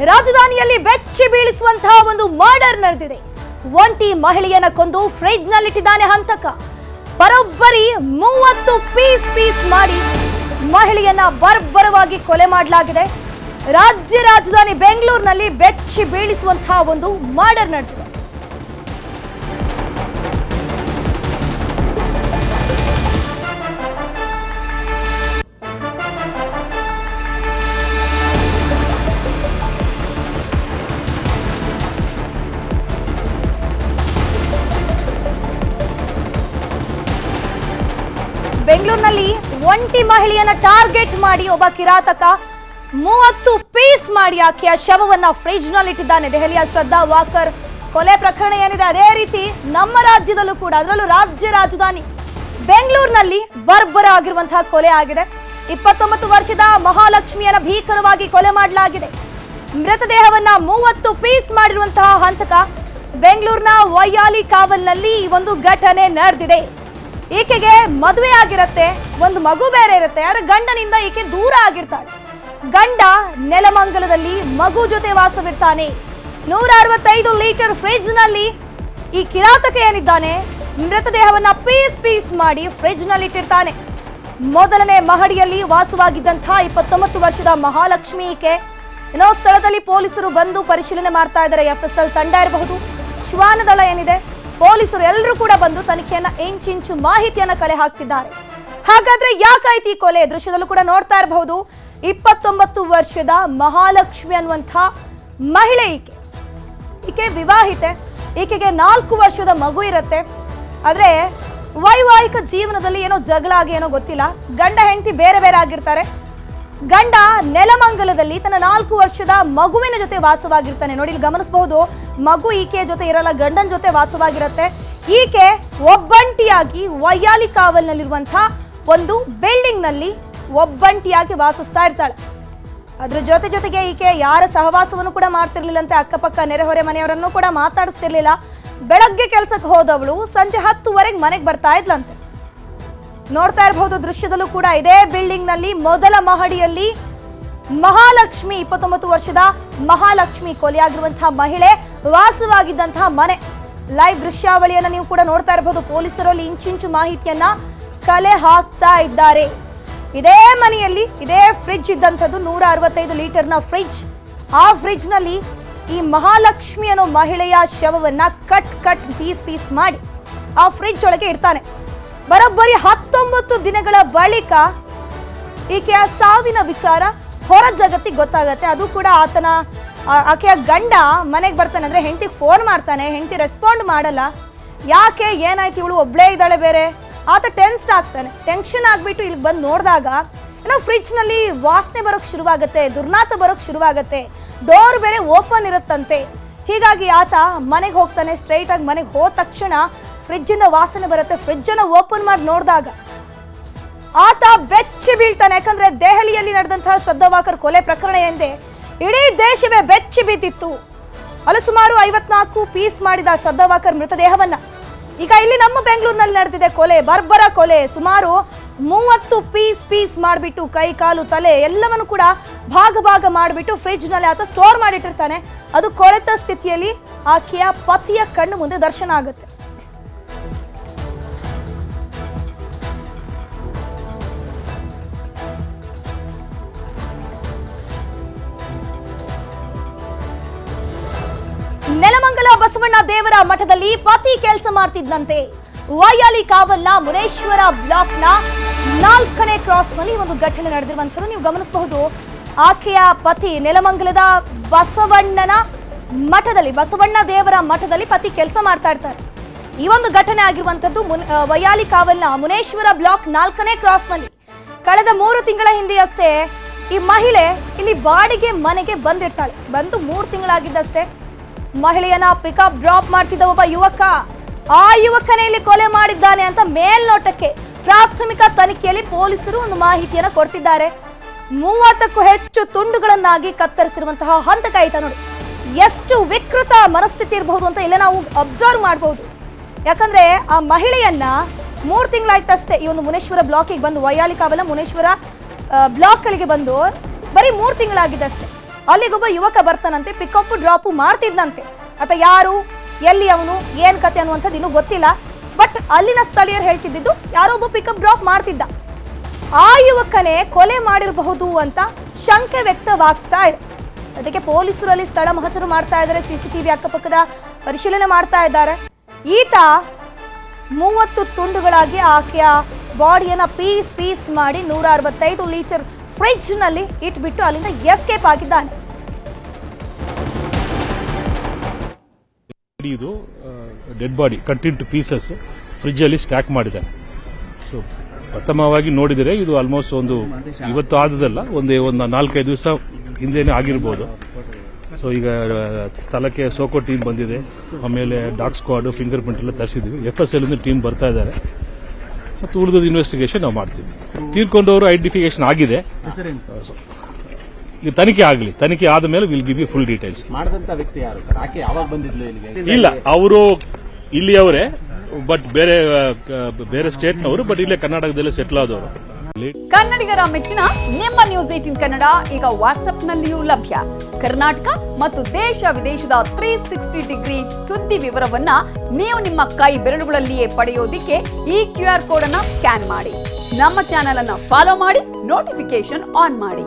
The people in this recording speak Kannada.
ರಾಜಧಾನಿಯಲ್ಲಿ ಬೆಚ್ಚಿ ಬೀಳಿಸುವಂತಹ ಒಂದು ಮರ್ಡರ್ ನಡೆದಿದೆ. ಒಂಟಿ ಮಹಿಳೆಯನ್ನ ಕೊಂದು ಫ್ರಿಡ್ಜ್ ನಲ್ಲಿಟ್ಟಿದ್ದಾನೆ ಹಂತಕ. ಬರೋಬ್ಬರಿ 30 ಪೀಸ್ ಮಾಡಿ ಮಹಿಳೆಯನ್ನ ಬರ್ಬರವಾಗಿ ಕೊಲೆ ಮಾಡಲಾಗಿದೆ. ರಾಜ್ಯ ರಾಜಧಾನಿ ಬೆಂಗಳೂರಿನಲ್ಲಿ ಬೆಚ್ಚಿ ಬೀಳಿಸುವಂತಹ ಒಂದು ಮರ್ಡರ್ ನಡೆದಿದೆ. ಬೆಂಗಳೂರಿನಲ್ಲಿ ಒಂಟಿ ಮಹಿಳೆಯನ್ನ ಟಾರ್ಗೆಟ್ ಮಾಡಿ ಒಬ್ಬ ಕಿರಾತಕ 30 ಪೀಸ್ ಮಾಡಿ ಆಕೆಯ ಶವವನ್ನ ಫ್ರಿಡ್ಜ್ ನಲ್ಲಿ ಇಟ್ಟಿದ್ದಾನೆ. ದೆಹಲಿಯ ಶ್ರದ್ಧಾ ವಾಕರ್ ಕೊಲೆ ಪ್ರಕರಣ ಏನಿದೆ ಅದೇ ರೀತಿ ನಮ್ಮ ರಾಜ್ಯದಲ್ಲೂ ಕೂಡ, ಅದರಲ್ಲೂ ರಾಜ್ಯ ರಾಜಧಾನಿ ಬೆಂಗಳೂರಿನಲ್ಲಿ ಬರ್ಬರ ಆಗಿರುವಂತಹ ಕೊಲೆ ಆಗಿದೆ. 29 ವರ್ಷದ ಮಹಾಲಕ್ಷ್ಮಿಯನ್ನ ಭೀಕರವಾಗಿ ಕೊಲೆ ಮಾಡಲಾಗಿದೆ. ಮೃತದೇಹವನ್ನ 30 ಪೀಸ್ ಮಾಡಿರುವಂತಹ ಹಂತಕ ಬೆಂಗಳೂರಿನ ವೈಯಾಲಿ ಕಾವಲ್ನಲ್ಲಿ ಈ ಒಂದು ಘಟನೆ ನಡೆದಿದೆ. ಈಕೆಗೆ ಮದುವೆ ಆಗಿರತ್ತೆ, ಒಂದು ಮಗು ಬೇರೆ ಇರುತ್ತೆ. ಆದ್ರೆ ಗಂಡನಿಂದ ಈಕೆ ದೂರ ಆಗಿರ್ತಾಳೆ. ಗಂಡ ನೆಲಮಂಗಲದಲ್ಲಿ ಮಗು ಜೊತೆ ವಾಸವಿರ್ತಾನೆ. 165 ಲೀಟರ್ ಫ್ರಿಡ್ಜ್ ನಲ್ಲಿ ಈ ಕಿರಾತಕ ಏನಿದ್ದಾನೆ ಮೃತದೇಹವನ್ನ ಪೀಸ್ ಮಾಡಿ ಫ್ರಿಡ್ಜ್ ನಲ್ಲಿ ಇಟ್ಟಿರ್ತಾನೆ. ಮೊದಲನೇ ಮಹಡಿಯಲ್ಲಿ ವಾಸವಾಗಿದ್ದಂತಹ 29 ವರ್ಷದ ಮಹಾಲಕ್ಷ್ಮಿ ಈಕೆ. ಏನೋ ಸ್ಥಳದಲ್ಲಿ ಪೊಲೀಸರು ಬಂದು ಪರಿಶೀಲನೆ ಮಾಡ್ತಾ ಇದ್ದಾರೆ. FSL ತಂಡ ಇರಬಹುದು, ಶ್ವಾನದಳ ಏನಿದೆ, ಪೊಲೀಸರು ಎಲ್ಲರೂ ಕೂಡ ಬಂದು ತನಿಖೆಯನ್ನ ಇಂಚಿಂಚು ಮಾಹಿತಿಯನ್ನ ಕಲೆ ಹಾಕ್ತಿದ್ದಾರೆ. ಹಾಗಾದ್ರೆ ಯಾಕಾಯ್ತು ಈ ಕೊಲೆ? ದೃಶ್ಯದಲ್ಲೂ ಕೂಡ ನೋಡ್ತಾ ಇರಬಹುದು. 29 ವರ್ಷದ ಮಹಾಲಕ್ಷ್ಮಿ ಅನ್ನುವಂಥ ಮಹಿಳೆ ಈಕೆ ವಿವಾಹಿತೆ. ಈಕೆಗೆ 4 ವರ್ಷದ ಮಗು ಇರುತ್ತೆ. ಆದ್ರೆ ವೈವಾಹಿಕ ಜೀವನದಲ್ಲಿ ಏನೋ ಜಗಳ ಆಗಿ ಏನೋ ಗೊತ್ತಿಲ್ಲ, ಗಂಡ ಹೆಂಡತಿ ಬೇರೆ ಬೇರೆ ಆಗಿರ್ತಾರೆ. ಗಂಡ ನೆಲಮಂಗಲದಲ್ಲಿ ತನ್ನ 4 ವರ್ಷದ ಮಗುವಿನ ಜೊತೆ ವಾಸವಾಗಿರ್ತಾನೆ. ನೋಡಿ, ಇಲ್ಲಿ ಗಮನಿಸಬಹುದು, ಮಗು ಈಕೆಯ ಜೊತೆ ಇರಲ್ಲ, ಗಂಡನ ಜೊತೆ ವಾಸವಾಗಿರುತ್ತೆ. ಈಕೆ ಒಬ್ಬಂಟಿಯಾಗಿ ವೈಯಾಲಿ ಕಾವಲ್ನಲ್ಲಿರುವಂತಹ ಒಂದು ಬಿಲ್ಡಿಂಗ್ ನಲ್ಲಿ ಒಬ್ಬಂಟಿಯಾಗಿ ವಾಸಿಸ್ತಾ ಇರ್ತಾಳೆ. ಅದ್ರ ಜೊತೆಗೆ ಈಕೆ ಯಾರ ಸಹವಾಸವನ್ನು ಕೂಡ ಮಾಡ್ತಿರ್ಲಿಲ್ಲಂತೆ. ಅಕ್ಕಪಕ್ಕ ನೆರೆಹೊರೆ ಮನೆಯವರನ್ನು ಕೂಡ ಮಾತಾಡಿಸ್ತಿರ್ಲಿಲ್ಲ. ಬೆಳಗ್ಗೆ ಕೆಲಸಕ್ಕೆ ಹೋದವಳು ಸಂಜೆ 10ವರೆಗೆ ಮನೆಗೆ ಬರ್ತಾ ಇದ್ಲಂತೆ. ನೋಡ್ತಾ ಇರಬಹುದು ದೃಶ್ಯದಲ್ಲೂ ಕೂಡ, ಇದೇ ಬಿಲ್ಡಿಂಗ್ ನಲ್ಲಿ ಮೊದಲ ಮಹಡಿಯಲ್ಲಿ ಮಹಾಲಕ್ಷ್ಮಿ, 29 ವರ್ಷದ ಮಹಾಲಕ್ಷ್ಮಿ ಕೊಲೆಯಾಗಿರುವಂತಹ ಮಹಿಳೆ ವಾಸವಾಗಿದ್ದಂತಹ ಮನೆ. ಲೈವ್ ದೃಶ್ಯಾವಳಿಯನ್ನ ನೀವು ಕೂಡ ನೋಡ್ತಾ ಇರಬಹುದು. ಪೊಲೀಸರು ಅಲ್ಲಿ ಇಂಚಿಂಚು ಮಾಹಿತಿಯನ್ನ ಕಲೆ ಹಾಕ್ತಾ ಇದ್ದಾರೆ. ಇದೇ ಮನೆಯಲ್ಲಿ ಇದೇ ಫ್ರಿಡ್ಜ್ ಇದ್ದಂಥದ್ದು, 165 ಲೀಟರ್ನ ಫ್ರಿಡ್ಜ್. ಆ ಫ್ರಿಡ್ಜ್ ನಲ್ಲಿ ಈ ಮಹಾಲಕ್ಷ್ಮಿ ಅನ್ನೋ ಮಹಿಳೆಯ ಶವವನ್ನ ಕಟ್ ಪೀಸ್ ಮಾಡಿ ಆ ಫ್ರಿಡ್ಜ್ ಒಳಗೆ ಇಡ್ತಾನೆ. ಬರೋಬ್ಬರಿ 19 ದಿನಗಳ ಬಳಿಕ ಈಕೆಯ ಸಾವಿನ ವಿಚಾರ ಹೊರ ಜಗತ್ತಿಗೆ ಗೊತ್ತಾಗತ್ತೆ. ಅದು ಕೂಡ ಆಕೆಯ ಗಂಡ ಮನೆಗೆ ಬರ್ತಾನೆ. ಅಂದ್ರೆ ಹೆಂಡತಿಗೆ ಫೋನ್ ಮಾಡ್ತಾನೆ, ಹೆಂಡತಿ ರೆಸ್ಪಾಂಡ್ ಮಾಡಲ್ಲ. ಯಾಕೆ, ಏನಾಯ್ತು, ಇವಳು ಒಬ್ಳೇ ಇದ್ದಾಳೆ ಬೇರೆ. ಆತ ಟೆನ್ಷನ್ ಆಗ್ಬಿಟ್ಟು ಇಲ್ಲಿ ಬಂದು ನೋಡಿದಾಗ ಏನೋ ಫ್ರಿಡ್ಜ್ ನಲ್ಲಿ ವಾಸನೆ ಬರೋಕ್ ಶುರುವಾಗತ್ತೆ, ದುರ್ನಾತ ಬರೋಕ್ ಶುರುವಾಗತ್ತೆ. ಡೋರ್ ಬೇರೆ ಓಪನ್ ಇರುತ್ತಂತೆ. ಹೀಗಾಗಿ ಆತ ಮನೆಗೆ ಹೋಗ್ತಾನೆ. ಸ್ಟ್ರೈಟ್ ಆಗಿ ಮನೆಗೆ ಹೋದ ತಕ್ಷಣ ಫ್ರಿಡ್ಜ್ ಇಂದ ವಾಸನೆ ಬರುತ್ತೆ. ಫ್ರಿಡ್ಜ್ ಅನ್ನ ಓಪನ್ ಮಾಡಿ ನೋಡಿದಾಗ ಆತ ಬೆಚ್ಚಿ ಬೀಳ್ತಾನೆ. ಯಾಕಂದ್ರೆ ದೆಹಲಿಯಲ್ಲಿ ನಡೆದಂತಹ ಶ್ರದ್ಧಾ ವಾಕರ್ ಕೊಲೆ ಪ್ರಕರಣ ಎಂದೇ ಇಡೀ ದೇಶವೇ ಬೆಚ್ಚಿ ಬಿದ್ದಿತ್ತು. ಅಲ್ಲಿ ಸುಮಾರು 54 ಪೀಸ್ ಮಾಡಿದ ಶ್ರದ್ಧಾ ವಾಕರ್ ಮೃತದೇಹವನ್ನ ಈಗ ಇಲ್ಲಿ ನಮ್ಮ ಬೆಂಗಳೂರಿನಲ್ಲಿ ನಡೆದಿದೆ ಕೊಲೆ, ಬರ್ಬರ ಕೊಲೆ. ಸುಮಾರು 30 ಪೀಸ್ ಮಾಡಿಬಿಟ್ಟು ಕೈ ಕಾಲು ತಲೆ ಎಲ್ಲವನ್ನು ಕೂಡ ಭಾಗ ಮಾಡಿಬಿಟ್ಟು ಫ್ರಿಡ್ಜ್ ನಲ್ಲಿ ಆತ ಸ್ಟೋರ್ ಮಾಡಿಟ್ಟಿರ್ತಾನೆ. ಅದು ಕೊಳೆತ ಸ್ಥಿತಿಯಲ್ಲಿ ಆಕೆಯ ಪತಿಯ ಕಣ್ಣು ಮುಂದೆ ದರ್ಶನ ಆಗುತ್ತೆ. ನೆಲಮಂಗಲ ಬಸವಣ್ಣ ದೇವರ ಮಠದಲ್ಲಿ ಪತಿ ಕೆಲಸ ಮಾಡ್ತಿದ್ದಂತೆ. ವೈಯಾಲಿ ಕಾವಲ್ನ ಮುನೇಶ್ವರ ಬ್ಲಾಕ್ನ 4ನೇ ಕ್ರಾಸ್ ನಲ್ಲಿ ಒಂದು ಘಟನೆ ನಡೆದಿರುವಂಥದ್ದು ನೀವು ಗಮನಿಸಬಹುದು. ಆಕೆಯ ಪತಿ ನೆಲಮಂಗಲದ ಬಸವಣ್ಣನ ಮಠದಲ್ಲಿ, ಬಸವಣ್ಣ ದೇವರ ಮಠದಲ್ಲಿ ಪತಿ ಕೆಲಸ ಮಾಡ್ತಾ ಇರ್ತಾರೆ. ಈ ಒಂದು ಘಟನೆ ಆಗಿರುವಂಥದ್ದು ವೈಯಾಲಿ ಕಾವಲ್ನ ಮುನೇಶ್ವರ ಬ್ಲಾಕ್ 4ನೇ ಕ್ರಾಸ್ ನಲ್ಲಿ. ಕಳೆದ 3 ತಿಂಗಳ ಹಿಂದೆಯಷ್ಟೇ ಈ ಮಹಿಳೆ ಇಲ್ಲಿ ಬಾಡಿಗೆ ಮನೆಗೆ ಬಂದಿರ್ತಾಳೆ. ಬಂದು 3 ತಿಂಗಳಾಗಿದ್ದಷ್ಟೇ ಮಹಿಳೆಯನ್ನ ಪಿಕಪ್ ಡ್ರಾಪ್ ಮಾಡ್ತಿದ್ದ ಒಬ್ಬ ಯುವಕ, ಆ ಯುವಕನೇ ಇಲ್ಲಿ ಕೊಲೆ ಮಾಡಿದ್ದಾನೆ ಅಂತ ಮೇಲ್ನೋಟಕ್ಕೆ ಪ್ರಾಥಮಿಕ ತನಿಖೆಯಲ್ಲಿ ಪೊಲೀಸರು ಒಂದು ಮಾಹಿತಿಯನ್ನ ಕೊಡ್ತಿದ್ದಾರೆ. 30ಕ್ಕೂ ಹೆಚ್ಚು ತುಂಡುಗಳನ್ನಾಗಿ ಕತ್ತರಿಸಿರುವಂತಹ ಹಂತಕ ಆಯ್ತಾ ನೋಡಿ. ಎಷ್ಟು ವಿಕೃತ ಮನಸ್ಥಿತಿ ಇರಬಹುದು ಅಂತ ಇಲ್ಲೇ ನಾವು ಅಬ್ಸರ್ವ್ ಮಾಡಬಹುದು. ಯಾಕಂದ್ರೆ ಆ ಮಹಿಳೆಯನ್ನ 3 ತಿಂಗಳಾಯ್ತಷ್ಟೇ ಈ ಒಂದು ಮುನೇಶ್ವರ ಬ್ಲಾಕಿಗೆ ಬಂದು, ವೈಯಾಲಿ ಕಾವಲ ಮುನೇಶ್ವರ ಬ್ಲಾಕ್ ಅಲ್ಲಿಗೆ ಬಂದು ಬರೀ 3 ತಿಂಗಳಾಗಿದ್ದಷ್ಟೇ. ಅಲ್ಲಿಗೊಬ್ಬ ಯುವಕ ಬರ್ತಾನಂತೆ, ಪಿಕಪ್ ಡ್ರಾಪ್ ಮಾಡ್ತಿದ್ದಂತೆ. ಆತ ಯಾರು, ಎಲ್ಲಿ ಅವನು, ಏನ್ ಕತೆ ಅನ್ನುವಂಥದ್ದು ಇನ್ನೂ ಗೊತ್ತಿಲ್ಲ. ಬಟ್ ಅಲ್ಲಿನ ಸ್ಥಳೀಯರು ಹೇಳ್ತಿದ್ದು ಯಾರೋ ಒಬ್ಬ ಪಿಕಪ್ ಡ್ರಾಪ್ ಮಾಡ್ತಿದ್ದ, ಆ ಯುವಕನೇ ಕೊಲೆ ಮಾಡಿರಬಹುದು ಅಂತ ಶಂಕೆ ವ್ಯಕ್ತವಾಗ್ತಾ ಇದೆ. ಸದ್ಯಕ್ಕೆ ಪೊಲೀಸರು ಅಲ್ಲಿ ಸ್ಥಳ ಮಹಜರು ಮಾಡ್ತಾ ಇದ್ದಾರೆ, CCTV ಅಕ್ಕಪಕ್ಕದ ಪರಿಶೀಲನೆ ಮಾಡ್ತಾ ಇದ್ದಾರೆ. ಈತ 30 ತುಂಡುಗಳಾಗಿ ಆಕೆಯ ಬಾಡಿಯನ್ನ ಪೀಸ್ ಮಾಡಿ 165 ಲೀಟರ್ ಫ್ರಿಡ್ಜ್ ನಲ್ಲಿ ಇಟ್ಬಿಟ್ಟು ಅಲ್ಲಿಂದ ಎಸ್ಕೇಪ್ ಆಗಿದ್ದಾನೆ. ಇದು dead body cut into pieces fridge ಅಲ್ಲಿ ಸ್ಟ್ಯಾಕ್ ಮಾಡಿದ್ದಾರೆ. ಸೊ ಪ್ರಥಮವಾಗಿ ನೋಡಿದರೆ ಇದು ಆಲ್ಮೋಸ್ಟ್ ಒಂದು ಇವತ್ತು ಆದದಲ್ಲ, ಒಂದು 4-5 ದಿವಸ ಹಿಂದೆನೇ ಆಗಿರ್ಬೋದು. ಸೊ ಈಗ ಸ್ಥಳಕ್ಕೆ ಸೋಕೋ ಟೀಮ್ ಬಂದಿದೆ, ಆಮೇಲೆ ಡಾಗ್ ಸ್ಕ್ವಾಡ್, ಫಿಂಗರ್ ಪ್ರಿಂಟ್ ಎಲ್ಲ ತರಿಸಿದ್ವಿ. FSL ಟೀಮ್ ಬರ್ತಾ ಇದ್ದಾರೆ ಮತ್ತು ಉಳಿದ ಇನ್ವೆಸ್ಟಿಗೇಷನ್ ನಾವು ಮಾಡ್ತೀವಿ. ತೀರ್ಕೊಂಡವರು ಐಡೆಂಟಿಫಿಕೇಶನ್ ಆಗಿದೆ, ಈಗ ತನಿಖೆ ಆದ ಮೇಲೆ will give you full details. ಮಾಡಿದಂತ ವ್ಯಕ್ತಿ ಯಾರು ಸರ್? ಆಕೆ ಯಾವಾಗ ಬಂದಿದ್ಲು ಇಲ್ಲಿಗೆ? ಇಲ್ಲ, ಅವರು ಇಲ್ಲಿಯವರೇ, ಬಟ್ ಬೇರೆ ಸ್ಟೇಟ್ನವರು, ಬಟ್ ಇಲ್ಲೇ ಕರ್ನಾಟಕದಲ್ಲೇ ಸೆಟ್ಲ್ ಆದವರು. ಕನ್ನಡಿಗರ ಮೆಚ್ಚಿನ ನಿಮ್ಮ ನ್ಯೂಸ್ 18 ಕನ್ನಡ ಈಗ ವಾಟ್ಸ್ಆಪ್ನಲ್ಲಿಯೂ ಲಭ್ಯ. ಕರ್ನಾಟಕ ಮತ್ತು ದೇಶ ವಿದೇಶದ 360 ಡಿಗ್ರಿ ಸುದ್ದಿ ವಿವರವನ್ನ ನೀವು ನಿಮ್ಮ ಕೈ ಬೆರಳುಗಳಲ್ಲಿಯೇ ಪಡೆಯೋದಿಕ್ಕೆ ಈ QR ಕೋಡ್ ಅನ್ನ ಸ್ಕ್ಯಾನ್ ಮಾಡಿ. ನಮ್ಮ ಚಾನೆಲ್ ಅನ್ನ ಫಾಲೋ ಮಾಡಿ, ನೋಟಿಫಿಕೇಶನ್ ಆನ್ ಮಾಡಿ.